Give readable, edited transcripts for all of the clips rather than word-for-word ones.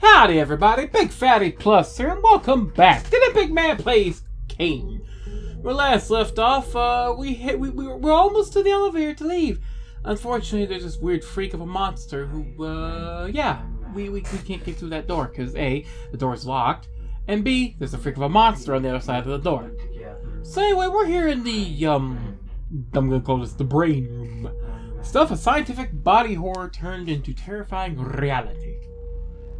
Howdy everybody, Big Fatty Plus here, and welcome back to the Big Man Plays Cayne. Where last left off, we're almost to the elevator to leave. Unfortunately, there's this weird freak of a monster who, we can't get through that door, because A, the door's locked, and B, there's a freak of a monster on the other side of the door. So anyway, we're here in the, I'm gonna call this the brain room. Stuff a scientific body horror turned into terrifying reality.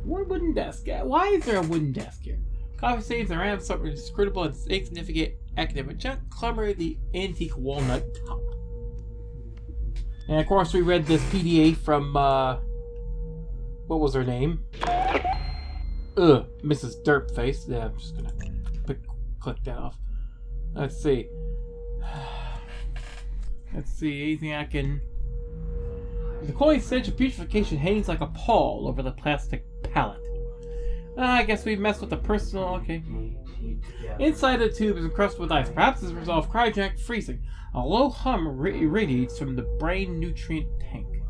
One wooden desk. Why is there a wooden desk here? Coffee stains around something inscrutable and insignificant academic junk clutter the antique walnut top. And of course we read this PDA from, what was her name? Mrs. Derpface. Yeah, I'm just gonna click that off. Let's see. Let's see, anything I can... The cloying stench of putrefaction hangs like a pall over the plastic pallet. I guess we've messed with the personal... Okay. Inside the tube is encrusted with ice. Perhaps as a result of cryogenic freezing. A low hum irradiates from the brain nutrient tank.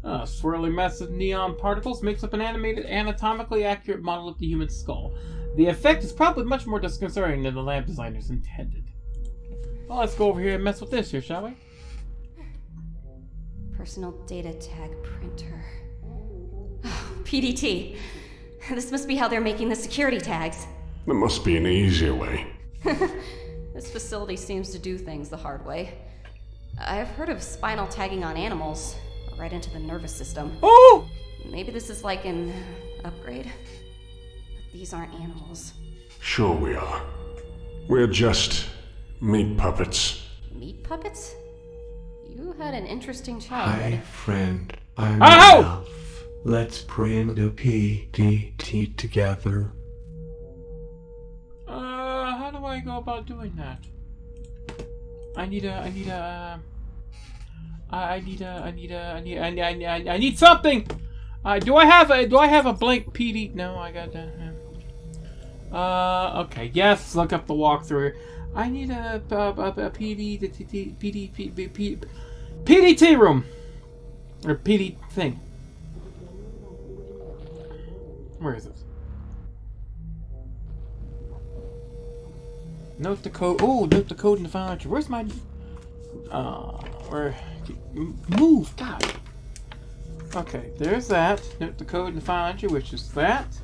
A swirling mess of neon particles makes up an animated, anatomically accurate model of the human skull. The effect is probably much more disconcerting than the lab designers intended. Well, let's go over here and mess with this here, shall we? Personal data tag printer. Oh, PDT. This must be how they're making the security tags. There must be an easier way. This facility seems to do things the hard way. I've heard of spinal tagging on animals, right into the nervous system. Oh! Maybe this is like an upgrade. But these aren't animals. Sure we are. We're just meat puppets. Meat puppets? You had an interesting childhood. Hi, friend. I'm Ow! Ralph. Let's print a PDT together. How do I go about doing that? I need something! Do I have a blank PD? No, I got that. Okay, yes, look up the walkthrough. I need a PDT room. Or PD thing. Where is it? Note the code. Oh, note the code in the file entry. Where's my... where... Move! God! Okay, there's that. Note the code in the file entry, which is that.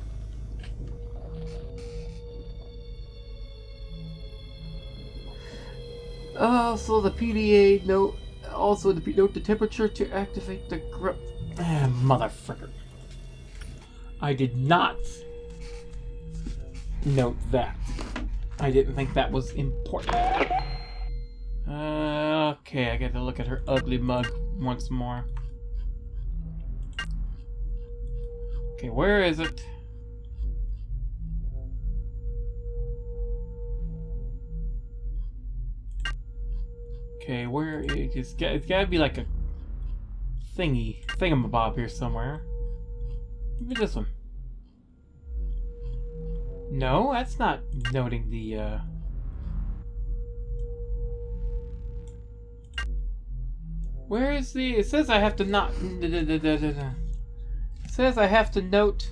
Also the PDA note. Also note the temperature to activate the grip. Motherfucker. I did not note that. I didn't think that was important. Okay, I gotta look at her ugly mug once more. Okay, where is it? Okay, where it's gotta be like a thingamabob here somewhere. Maybe this one. No, that's not noting the, Where is the... It says I have to not... It says I have to note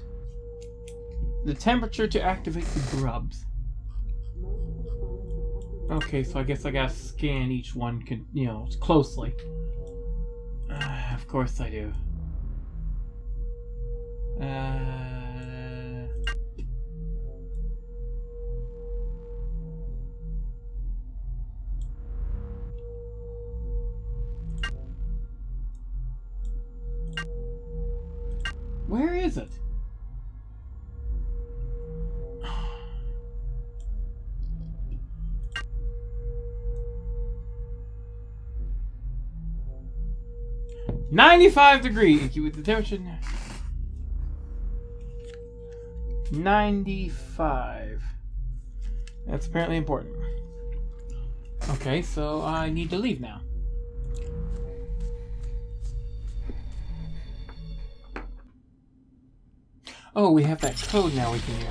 the temperature to activate the grubs. Okay, so I guess I gotta scan each one, closely. Of course I do. Where is it? $95 degrees with the temperature. 95. That's apparently important. Okay, so I need to leave now. Oh, we have that code now we can use.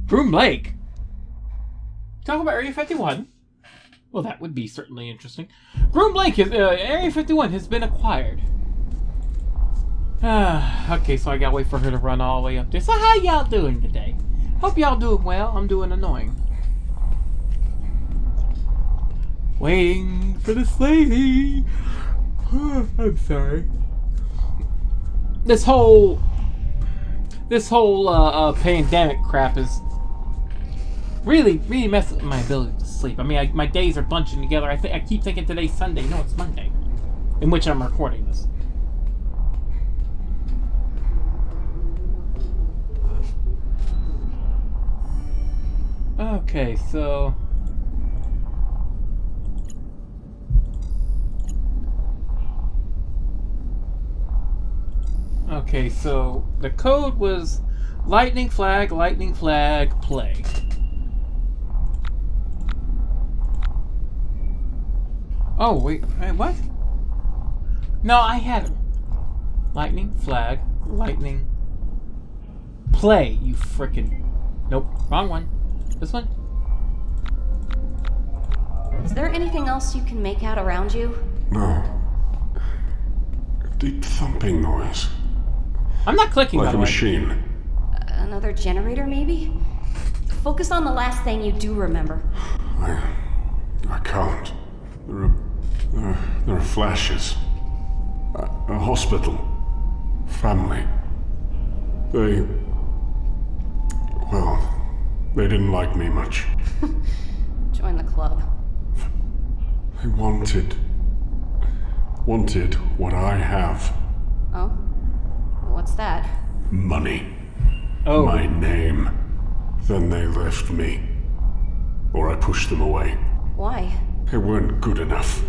Groom Lake? Talk about Area 51? Well, that would be certainly interesting. Groom Lake, Area 51 has been acquired. Okay, so I gotta wait for her to run all the way up there. So how y'all doing today? Hope y'all doing well. I'm doing annoying. Waiting for this lady. I'm sorry. This whole pandemic crap is really messing with my ability to sleep. I mean, my days are bunching together. I keep thinking today's Sunday. No, it's Monday, in which I'm recording this. Okay, so the code was lightning flag, play. Oh, wait, what? No, I had it. Lightning flag, play, you frickin'. Nope, wrong one. This one? Is there anything else you can make out around you? No. A deep thumping noise. I'm not clicking, Like by a the way. machine. Another generator, maybe? Focus on the last thing you do remember. I can't. There are flashes. A hospital. Family. They didn't like me much. Join the club. They wanted what I have. Oh? What's that? Money. Oh. My name. Then they left me. Or I pushed them away. Why? They weren't good enough.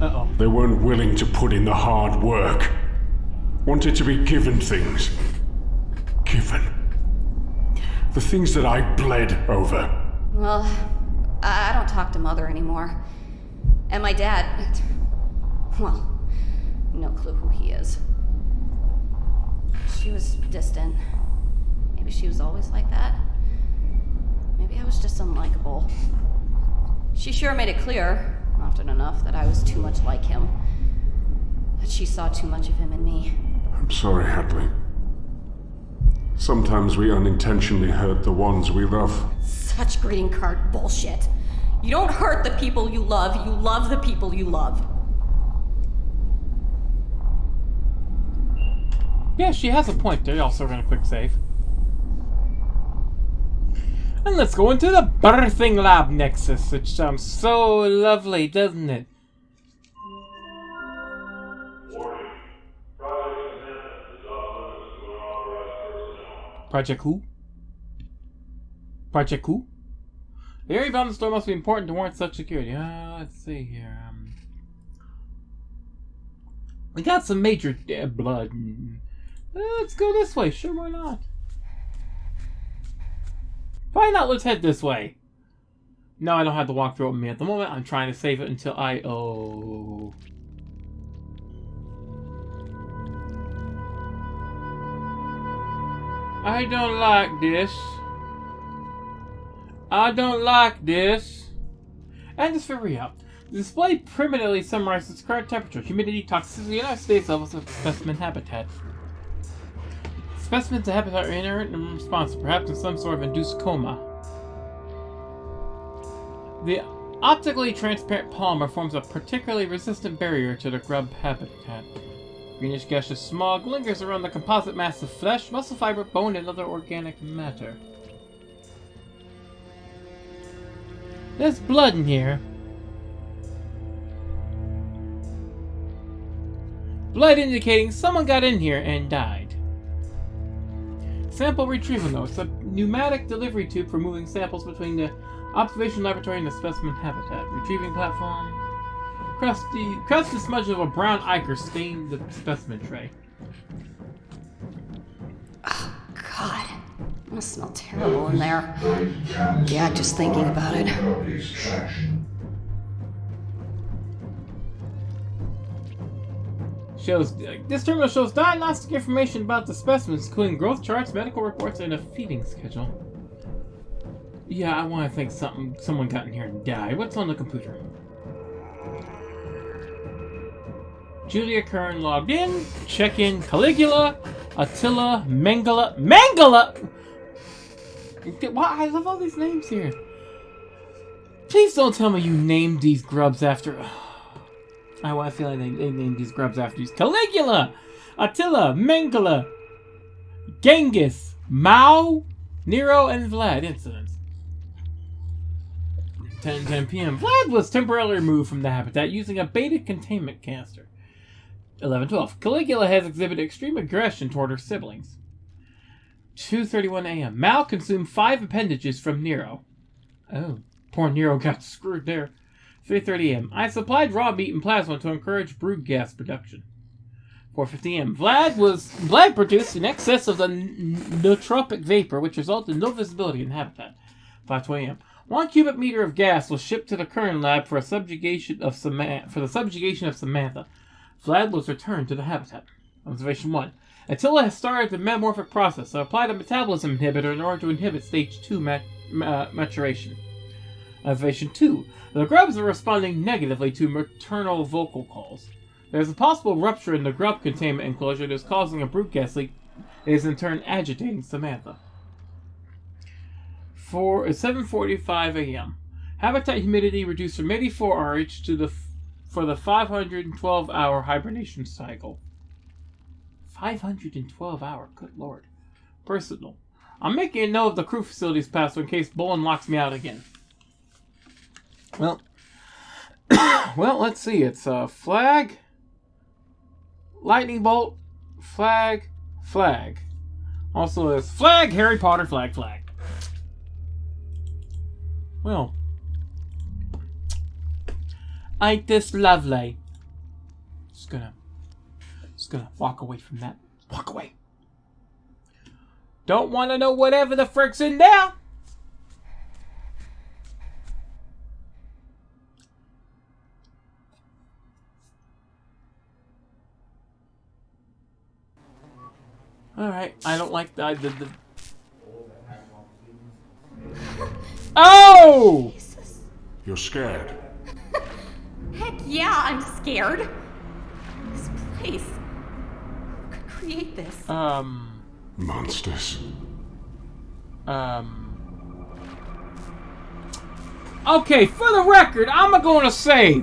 Uh-oh. They weren't willing to put in the hard work. Wanted to be given things. Given. The things that I bled over. Well, I don't talk to Mother anymore. And my dad... Well, no clue who he is. She was distant. Maybe she was always like that. Maybe I was just unlikable. She sure made it clear, often enough, that I was too much like him. That she saw too much of him in me. I'm sorry, Hadley. Sometimes we unintentionally hurt the ones we love. Such greeting card bullshit. You don't hurt the people you love the people you love. Yeah, she has a point there. Also, we're gonna quick save. And let's go into the birthing lab nexus, which sounds so lovely, doesn't it? Project who? Project who? The area bound the store must be important to warrant such security. Let's see here. We got some major blood. Let's go this way. Sure, why not? Why not? Let's head this way. No, I don't have to walk through it with me at the moment. I'm trying to save it until I... Oh. I don't like this. I don't like this. And just for real, the display permanently summarizes current temperature, humidity, toxicity, and states levels of specimen habitat. Specimens of habitat are inert and responsive, perhaps in some sort of induced coma. The optically transparent polymer forms a particularly resistant barrier to the grub habitat. Greenish gaseous smog lingers around the composite mass of flesh, muscle fiber, bone, and other organic matter. There's blood in here. Blood indicating someone got in here and died. Sample retrieval notes. A pneumatic delivery tube for moving samples between the observation laboratory and the specimen habitat. Retrieving platform. Crusty smudge of a brown ichor stained the specimen tray. Oh, God. It must smell terrible in there. Yeah, just thinking about it. This terminal shows diagnostic information about the specimens, including growth charts, medical reports, and a feeding schedule. Yeah, I want to think someone got in here and died. What's on the computer? Julia Kern logged in. Check in. Caligula, Attila, Mengele. Mengele! Wow, I love all these names here. Please don't tell me you named these grubs after... I want to feel like they named these grubs after these. Caligula, Attila, Mengele, Genghis, Mao, Nero, and Vlad incidents. 10 p.m. Vlad was temporarily removed from the habitat using a beta containment canister. 11:12. Caligula has exhibited extreme aggression toward her siblings. 2:31 a.m. Mao consumed 5 appendages from Nero. Oh, poor Nero got screwed there. 3:30 a.m. I supplied raw meat and plasma to encourage brood gas production. 4:50 a.m. Vlad produced in excess of the nootropic vapor, which resulted in no visibility in the habitat. 5:20 a.m. 1 cubic meter of gas was shipped to the Kern lab for the subjugation of Samantha. Vlad was returned to the habitat. Observation 1. Attila has started the metamorphic process, so applied a metabolism inhibitor in order to inhibit stage 2 maturation. Observation 2. The grubs are responding negatively to maternal vocal calls. There is a possible rupture in the grub containment enclosure that is causing a brood gas leak. It is in turn agitating Samantha. 7:45 a.m. Habitat humidity reduced from 84 RH for the 512-hour hibernation cycle. 512-hour, good lord. Personal. I'm making a note of the crew facilities password in case Bolin locks me out again. Well, let's see. It's flag, lightning bolt, flag, flag. Also, there's flag, Harry Potter, flag, flag. Well, ain't this lovely? Just gonna walk away from that. Walk away. Don't want to know whatever the frick's in there. All right, I don't like the. Oh! Jesus. You're scared. Heck yeah, I'm scared. This place. Who could create this? Monsters. Okay, for the record, I'm going to say,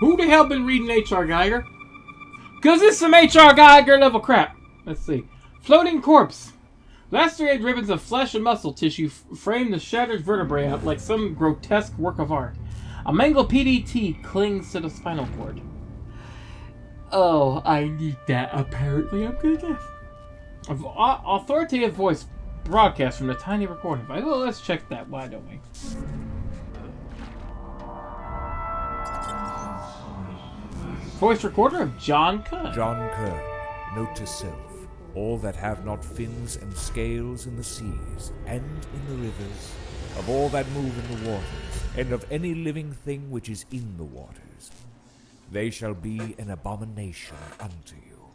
who the hell been reading H.R. Geiger? Because this is some H.R. Geiger level crap. Let's see. Floating corpse. Lacerated ribbons of flesh and muscle tissue frame the shattered vertebrae up like some grotesque work of art. A mangled PDT clings to the spinal cord. Oh, I need that, apparently. I'm gonna guess. Authoritative voice broadcast from the tiny recording device. Well, let's check that. Why don't we? Voice recorder of John Kern. John Kern, note to self. All that have not fins and scales in the seas, and in the rivers, of all that move in the waters, and of any living thing which is in the waters, they shall be an abomination unto you.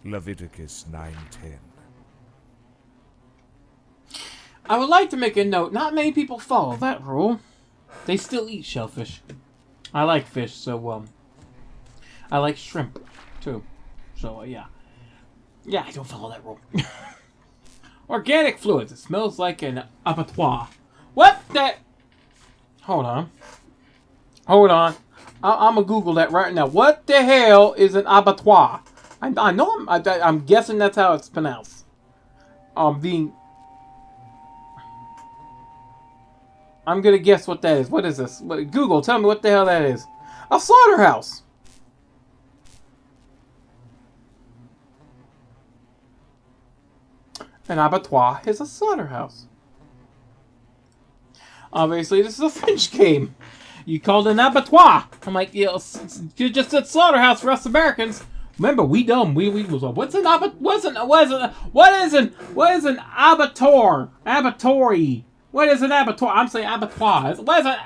Leviticus 9:10. I would like to make a note. Not many people follow that rule. They still eat shellfish. I like fish, so I like shrimp too. So yeah. Yeah, I don't follow that rule. Organic fluids. It smells like an abattoir. What the? Hold on. I'm gonna Google that right now. What the hell is an abattoir? I know. I'm guessing that's how it's pronounced. I'm gonna guess what that is. What is this? Google, tell me what the hell that is. A slaughterhouse. An abattoir is a slaughterhouse. Obviously, this is a French game. You called it an abattoir. I'm like, you just said slaughterhouse for us Americans. Remember, we dumb. We was what's an abattoir? What is an abattoir? Abattoir. What is an abattoir? I'm saying abattoir. What is an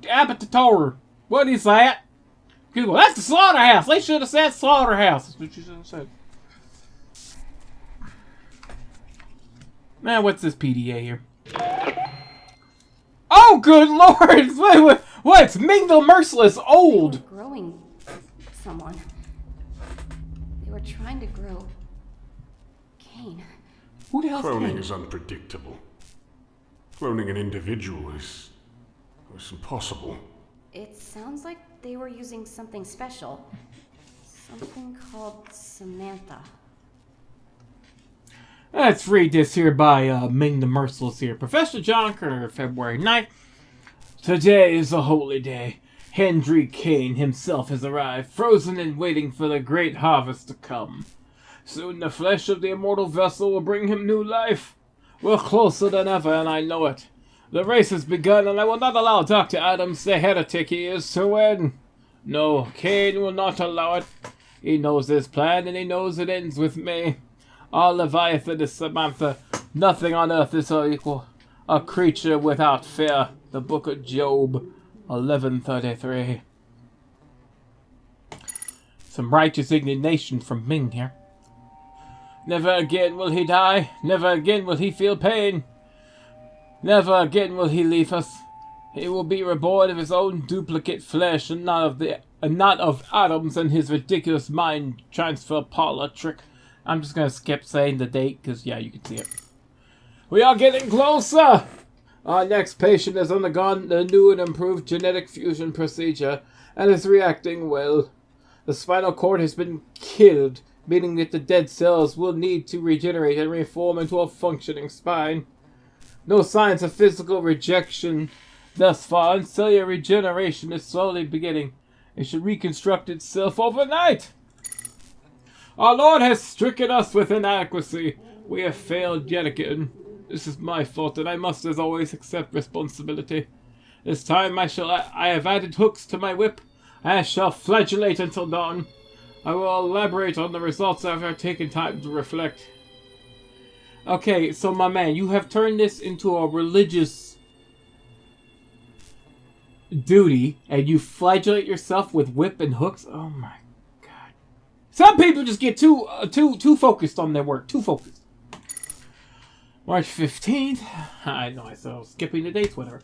abattoir? What is that? Google. That's the slaughterhouse. They should have said slaughterhouse. That's what you should have said. Man, what's this PDA here? Oh, good lord! What's Ming the Merciless old? They were growing someone. They were trying to grow Cayne. Who the hell's Cloning Cayne? is unpredictable. Cloning an individual is impossible. It sounds like they were using something special. Something called Samantha. Let's read this here by Ming the Merciless here. Professor John Kerr, February 9th. Today is a holy day. Henry Cayne himself has arrived, frozen and waiting for the great harvest to come. Soon the flesh of the immortal vessel will bring him new life. We're closer than ever, and I know it. The race has begun, and I will not allow Dr. Adams, the heretic he is, to win. No, Cayne will not allow it. He knows his plan, and he knows it ends with me. Our Leviathan is Samantha. Nothing on earth is her equal. A creature without fear. The Book of Job, 11:33. Some righteous indignation from Ming here. Never again will he die. Never again will he feel pain. Never again will he leave us. He will be reborn of his own duplicate flesh, and not of Adams and his ridiculous mind transfer parlor trick. I'm just gonna skip saying the date, because yeah, you can see it. We are getting closer! Our next patient has undergone a new and improved genetic fusion procedure, and is reacting well. The spinal cord has been killed, meaning that the dead cells will need to regenerate and reform into a functioning spine. No signs of physical rejection thus far, and cellular regeneration is slowly beginning. It should reconstruct itself overnight. Our Lord has stricken us with inadequacy. We have failed yet again. This is my fault, and I must, as always, accept responsibility. This time I have added hooks to my whip. I shall flagellate until dawn. I will elaborate on the results after I've taken time to reflect. Okay, so my man, you have turned this into a religious duty, and you flagellate yourself with whip and hooks? Oh my god. Some people just get too focused on their work. Too focused. March 15th. I know, I saw skipping the dates with her.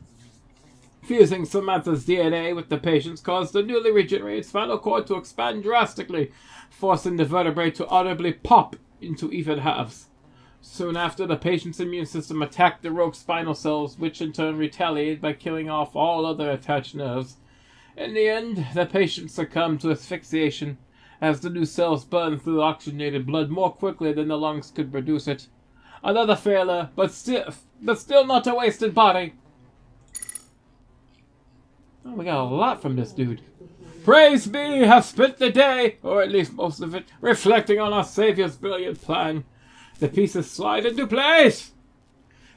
Fusing Samantha's DNA with the patient's caused the newly regenerated spinal cord to expand drastically, forcing the vertebrae to audibly pop into even halves. Soon after, the patient's immune system attacked the rogue spinal cells, which in turn retaliated by killing off all other attached nerves. In the end, the patient succumbed to asphyxiation, as the new cells burned through oxygenated blood more quickly than the lungs could produce it. Another failure, but still not a wasted body. Oh, we got a lot from this dude. Praise be, have spent the day, or at least most of it, reflecting on our Savior's brilliant plan. The pieces slide into place.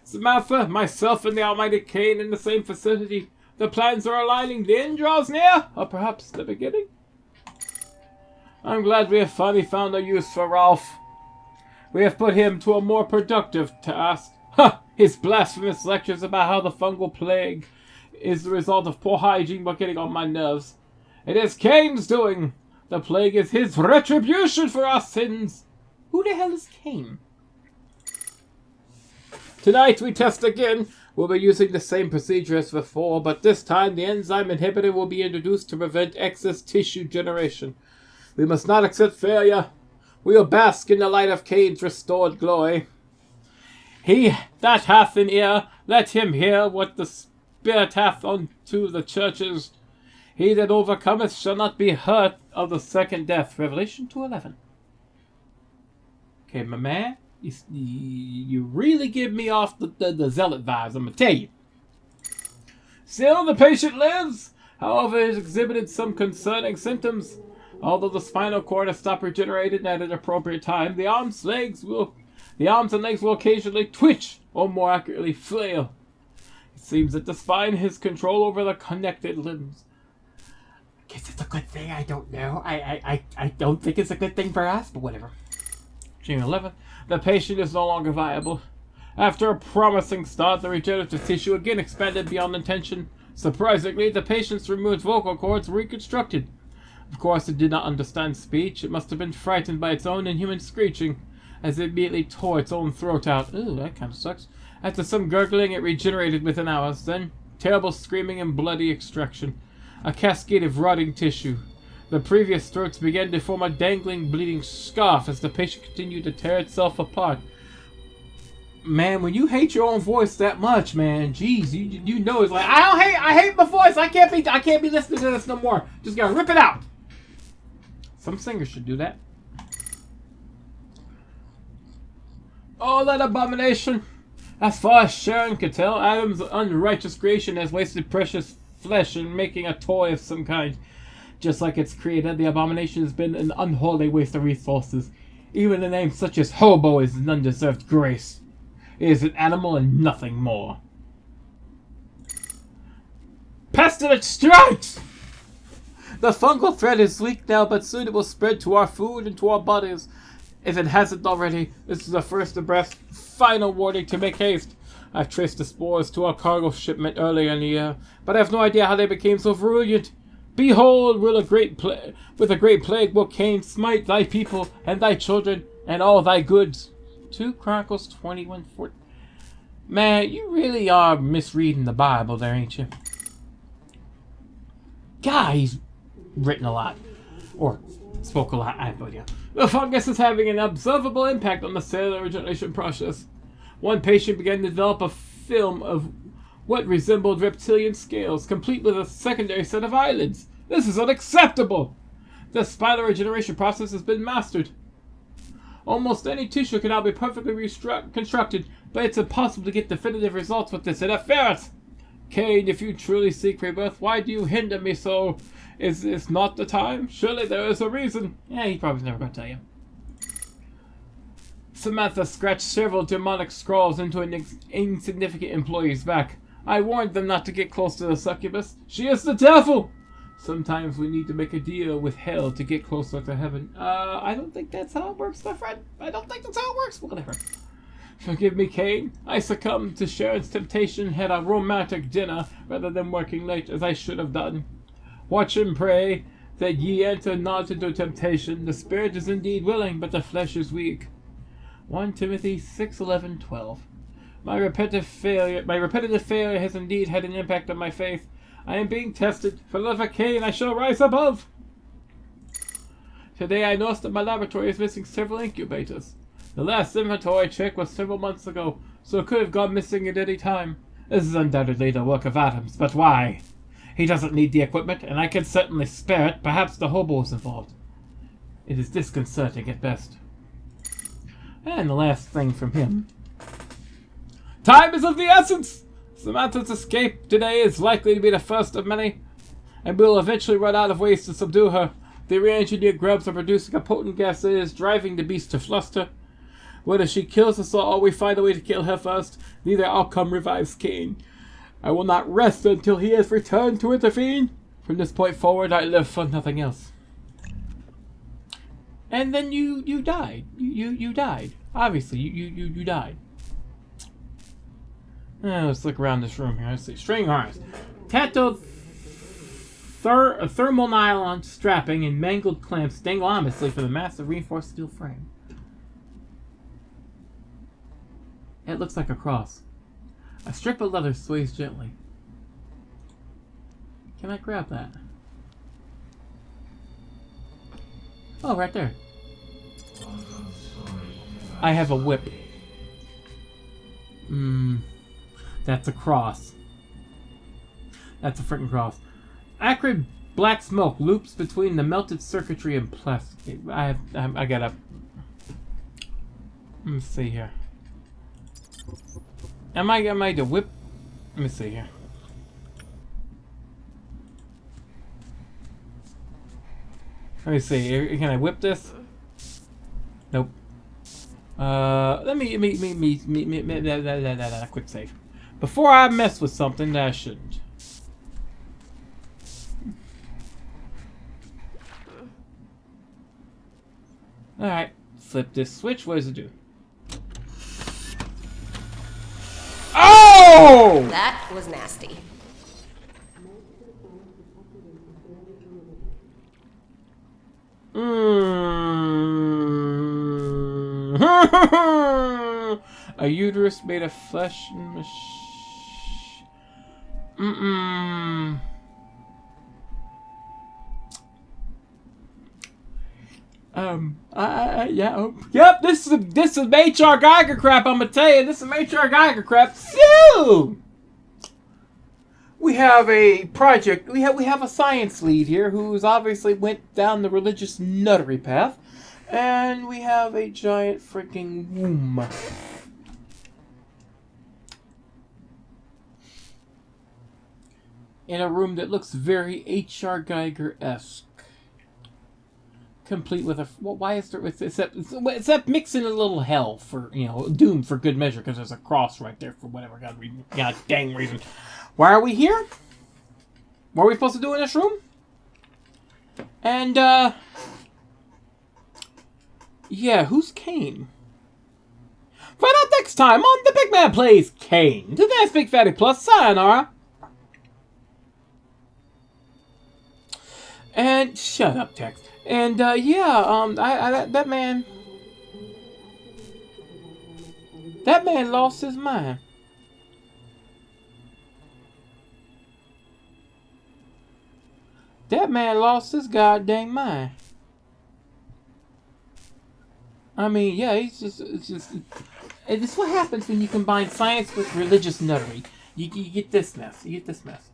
Samantha, myself, and the almighty Cayne in the same vicinity. The plans are aligning. The end draws near, or perhaps the beginning. I'm glad we have finally found a use for Ralph. We have put him to a more productive task. Ha! His blasphemous lectures about how the fungal plague is the result of poor hygiene but getting on my nerves. It is Cayne's doing. The plague is his retribution for our sins. Who the hell is Cayne? Tonight we test again. We'll be using the same procedure as before, but this time the enzyme inhibitor will be introduced to prevent excess tissue generation. We must not accept failure. We will bask in the light of Cayne's restored glory. He that hath an ear, let him hear what the Spirit hath unto the churches. He that overcometh shall not be hurt of the second death. Revelation 2:11. Okay, my man, you really give me off the zealot vibes, I'm gonna tell you. Still, the patient lives. However, he has exhibited some concerning symptoms. Although the spinal cord has stopped regenerating at an appropriate time, the arms and legs will occasionally twitch, or more accurately, flail. It seems that the spine has control over the connected limbs. I guess it's a good thing, I don't know. I don't think it's a good thing for us, but whatever. June 11th, the patient is no longer viable. After a promising start, the regenerative tissue again expanded beyond intention. Surprisingly, the patient's removed vocal cords were reconstructed. Of course, it did not understand speech. It must have been frightened by its own inhuman screeching, as it immediately tore its own throat out. Ooh, that kind of sucks. After some gurgling, it regenerated within hours. Then, Terrible screaming and bloody extraction. A cascade of rotting tissue. The previous throats began to form a dangling, bleeding scarf as the patient continued to tear itself apart. Man, when you hate your own voice that much, man, jeez, you know it's like, I hate my voice. I can't be listening to this no more. Just gotta rip it out. Some singers should do that. Oh, that abomination! As far as Sharon could tell, Adam's unrighteous creation has wasted precious flesh in making a toy of some kind. Just like its creator, the abomination has been an unholy waste of resources. Even a name such as hobo is an undeserved grace. It is an animal and nothing more. Pestilence strikes! The fungal threat is weak now, but soon it will spread to our food and to our bodies. If it hasn't already, this is the first and best final warning to make haste. I've traced the spores to our cargo shipment earlier in the year, but I have no idea how they became so virulent. Behold, with a great plague will Cayne smite thy people and thy children and all thy goods. 2 Chronicles 21:14. Man, you really are misreading the Bible there, ain't you? God, he's written a lot. Or spoke a lot, I have no idea. The fungus is having an observable impact on the cellular regeneration process. One patient began to develop a film of what resembled reptilian scales, complete with a secondary set of eyelids. This is unacceptable! The spinal regeneration process has been mastered. Almost any tissue can now be perfectly reconstructed, but it's impossible to get definitive results with this interference. Cayne, if you truly seek rebirth, why do you hinder me so? Is this not the time? Surely there is a reason. Yeah, he probably's never going to tell you. Samantha scratched several demonic scrawls into an insignificant employee's back. I warned them not to get close to the succubus. She is the devil! Sometimes we need to make a deal with hell to get closer to heaven. I don't think that's how it works, my friend. I don't think that's how it works. Whatever. Forgive me, Cayne. I succumbed to Sharon's temptation and had a romantic dinner rather than working late as I should have done. Watch and pray that ye enter not into temptation. The spirit is indeed willing, but the flesh is weak. 1 Timothy 6:11-12. My repetitive failure has indeed had an impact on my faith. I am being tested. For the love of Cayne, I shall rise above. Today I noticed that my laboratory is missing several incubators. The last inventory check was several months ago, so it could have gone missing at any time. This is undoubtedly the work of Adams, but why? He doesn't need the equipment, and I can certainly spare it. Perhaps the hobo is involved. It is disconcerting at best. And the last thing from him. Time is of the essence! Samantha's escape today is likely to be the first of many, and we will eventually run out of ways to subdue her. The re-engineered grubs are producing a potent gas that is driving the beast to fluster. Whether she kills us all or we find a way to kill her first, neither outcome revives Cayne. I will not rest until he has returned to intervene. From this point forward, I live for nothing else. And then you died. You died. Obviously, you died. Let's look around this room here. Let's see. String harness. Tattooed thermal nylon strapping and mangled clamps dangle ominously for the massive reinforced steel frame. It looks like a cross. A strip of leather sways gently. Can I grab that? Oh, right there. I have a whip. That's a cross. That's a freaking cross. Acrid black smoke loops between the melted circuitry and plastic. I gotta... Let me see here. Am I to whip? Let me see here. Let me see. Can I whip this? Nope. Let me quick save. Before I mess with something that I shouldn't. Alright. Flip this switch. What does it do? Oh! That was nasty. A uterus made of flesh and Yep, this is HR Geiger crap, I'm gonna tell you. This is HR Geiger crap. So, we have a project, we have a science lead here who's obviously went down the religious nuttery path. And we have a giant freaking womb. In a room that looks very H.R. Geiger-esque. Complete with a... Well, why is there... Except mixing a little hell for, you know, doom for good measure, because there's a cross right there for whatever god dang reason. Why are we here? What are we supposed to do in this room? And, yeah, who's Cayne? Find out next time on The Big Man Plays Cayne. To the next Big Fatty Plus, sayonara. And shut up, Tex. And yeah, that man lost his mind. That man lost his goddamn mind. I mean, yeah, it's what happens when you combine science with religious nuttery. You get this mess. You get this mess.